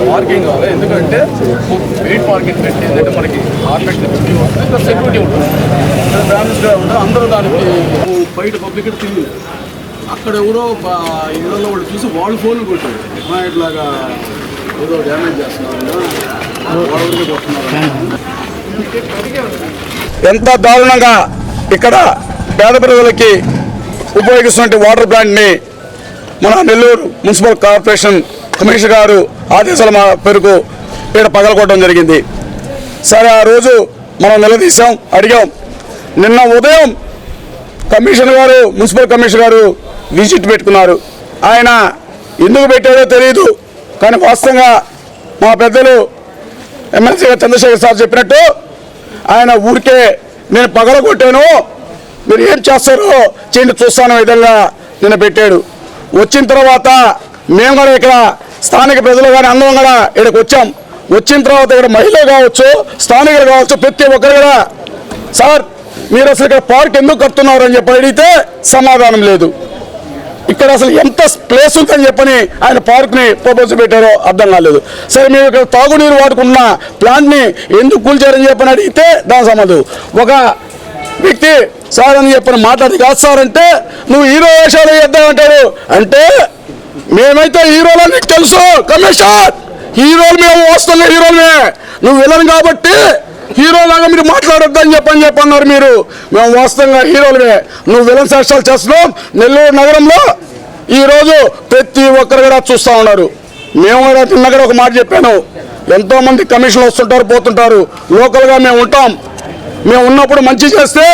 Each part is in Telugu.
పార్కింగ్ కావాలి, ఎందుకంటే వెయిట్ పార్కింగ్ పెట్టి ఏంటంటే మనకి ఆర్నెట్ సెక్యూరిటీ ఉంటుంది, డ్యామేజ్గా ఉంటుంది. అందరూ దానికి బయట పబ్లిక్ తిరిగి అక్కడ ఎవరో ఇళ్ళలో వాళ్ళు చూసి వాళ్ళు ఫోన్లు కొట్టారు, ఇట్లాగా ఏదో డ్యామేజ్ చేస్తున్నారు. ఎంత దారుణంగా ఇక్కడ పేద ప్రజలకి ఉపయోగిస్తున్న వాటర్ ప్లాంట్ని మన నెల్లూరు మున్సిపల్ కార్పొరేషన్ కమిషనర్ గారు ఆదేశాల మేరకు ఇక్కడ పగలగొట్టడం జరిగింది. సరే, ఆ రోజు మనం నిలదీశాం, అడిగాం. నిన్న ఉదయం కమిషనర్ గారు, మున్సిపల్ కమిషనర్ గారు విజిట్ పెట్టుకున్నారు. ఆయన ఎందుకు పెట్టాడో తెలియదు, కానీ వాస్తవంగా మా పెద్దలు ఎమ్మెల్సీ గారు చంద్రశేఖర్ సార్ చెప్పినట్టు ఆయన ఊరికే నేను పగలగొట్టాను, మీరు ఏం చేస్తారో చేయండి చూస్తాను విధంగా నిన్న పెట్టాడు. వచ్చిన తర్వాత మేము కూడా ఇక్కడ స్థానిక ప్రజలు కానీ అందరం కూడా ఇక్కడికి వచ్చాం. వచ్చిన తర్వాత ఇక్కడ మహిళలు కావచ్చు, స్థానికులు కావచ్చు, ప్రతి ఒక్కరు కూడా సార్ మీరు అసలు ఇక్కడ పార్క్ ఎందుకు కడుతున్నారు అని చెప్పి అడిగితే సమాధానం లేదు. ఇక్కడ అసలు ఎంత ప్లేస్ ఉందని చెప్పని ఆయన పార్క్ని ప్రపోజల్ పెట్టారో అర్థం కాలేదు. సరే, మేము ఇక్కడ తాగునీరు వాడుకున్న ప్లాంట్ని ఎందుకు కూల్చారని చెప్పని అడిగితే దాని సంబంధం. ఒక వ్యక్తి సార్ అని చెప్పని మాట్లాడి కాదు సార్ అంటే నువ్వు హీరో వేషాలు వేద్దామంటాడు. అంటే మేమైతే హీరోలు నీకు తెలుసు కమిషనర్, హీరోలు మేము వస్తున్న హీరోలమే, నువ్వు విలన్ కాబట్టి హీరోలాగా మీరు మాట్లాడొద్దని చెప్పన్నారు. మీరు మేము వాస్తవంగా హీరోలమే, నువ్వు విలన్ శాస్త్రాలు చేస్తున్నాం. నెల్లూరు నగరంలో ఈరోజు ప్రతి ఒక్కరు కూడా చూస్తూ ఉన్నారు. మేము కూడా నిన్న కూడా ఒక మాట చెప్పాను, ఎంతోమంది కమిషన్లు వస్తుంటారు పోతుంటారు, లోకల్గా మేము ఉంటాం. మేము ఉన్నప్పుడు మంచి చేస్తే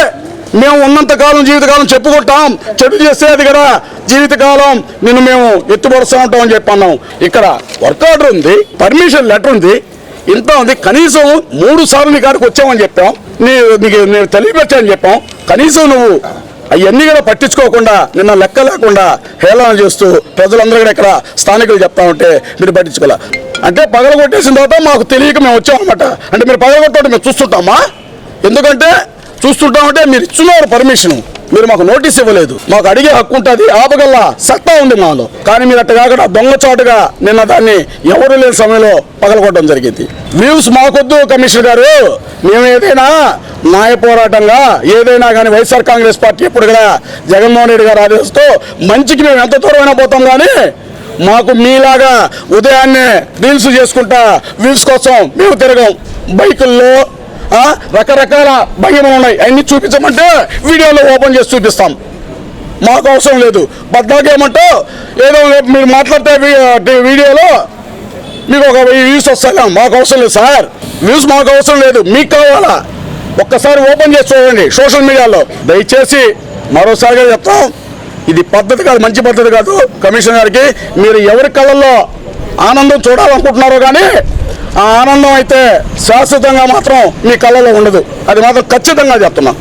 మేము ఉన్నంతకాలం జీవితకాలం చెప్పుకుంటాం, చెడు చేస్తే అది కూడా జీవితకాలం నిన్ను మేము ఎత్తుపడుస్తూ ఉంటాం అని చెప్పన్నాం. ఇక్కడ వర్క్ ఆర్డర్ ఉంది, పర్మిషన్ లెటర్ ఉంది, ఇంత ఉంది. కనీసం 3 సార్లు నీ కాడికి వచ్చామని చెప్పాం, నీకు నేను తెలియపెట్టామని చెప్పాం. కనీసం నువ్వు అవన్నీ కూడా పట్టించుకోకుండా నిన్న లెక్క లేకుండా హేళన చేస్తూ ప్రజలందరూ కూడా ఇక్కడ స్థానికులు చెప్తా ఉంటే మీరు పట్టించుకోలే. అంటే పగలగొట్టేసిన తర్వాత మాకు తెలియక మేము వచ్చామన్నమాట. అంటే మీరు పగలగొట్టే మేము చూస్తుంటామా? ఎందుకంటే చూస్తుంటామంటే మీరు ఇచ్చున్నారు పర్మిషన్, మీరు మాకు నోటీస్ ఇవ్వలేదు. మాకు అడిగే హక్కు ఉంటుంది, ఆపగల్లా సత్తా ఉంది మాలో. కానీ మీరు అట్ట కాకుండా దొంగచాటుగా నిన్న దాన్ని ఎవరు లేని సమయంలో పగలగొట్టడం జరిగింది. వ్యూస్ మాకొద్దు కమిషనర్ గారు, మేము ఏదైనా న్యాయ పోరాటంగా ఏదైనా కానీ వైఎస్ఆర్ కాంగ్రెస్ పార్టీ ఎప్పుడు కూడా జగన్మోహన్ రెడ్డి గారు ఆదేశిస్తూ మంచికి మేము ఎంత దూరమైనా పోతాం. కానీ మాకు మీలాగా ఉదయాన్నే రీల్స్ చేసుకుంటా వ్యూస్ కోసం మేము తిరగం. బైకుల్లో రకరకాల భంగిమలు ఉన్నాయి, అన్ని చూపించమంటే వీడియోలో ఓపెన్ చేసి చూపిస్తాం. మాకు అవసరం లేదు. బద్దాకేమంటూ ఏదో మీరు మాట్లాడితే వీడియోలో మీకు ఒక వ్యూస్ వస్తాయి, మాకు అవసరం లేదు సార్. వ్యూస్ మాకు అవసరం లేదు, మీకు కావాలా? ఒక్కసారి ఓపెన్ చేసి చూడండి సోషల్ మీడియాలో. దయచేసి మరోసారిగా చెప్తాం, ఇది పద్ధతి కాదు, మంచి పద్ధతి కాదు. కమిషనర్ గారికి మీరు ఎవరి కళ్ళల్లో ఆనందం చూడాలనుకుంటున్నారో కానీ ఆ ఆనందం అయితే శాశ్వతంగా మాత్రం మీ కళ్ళలో ఉండదు, అది మాత్రం ఖచ్చితంగా చెప్తున్నా.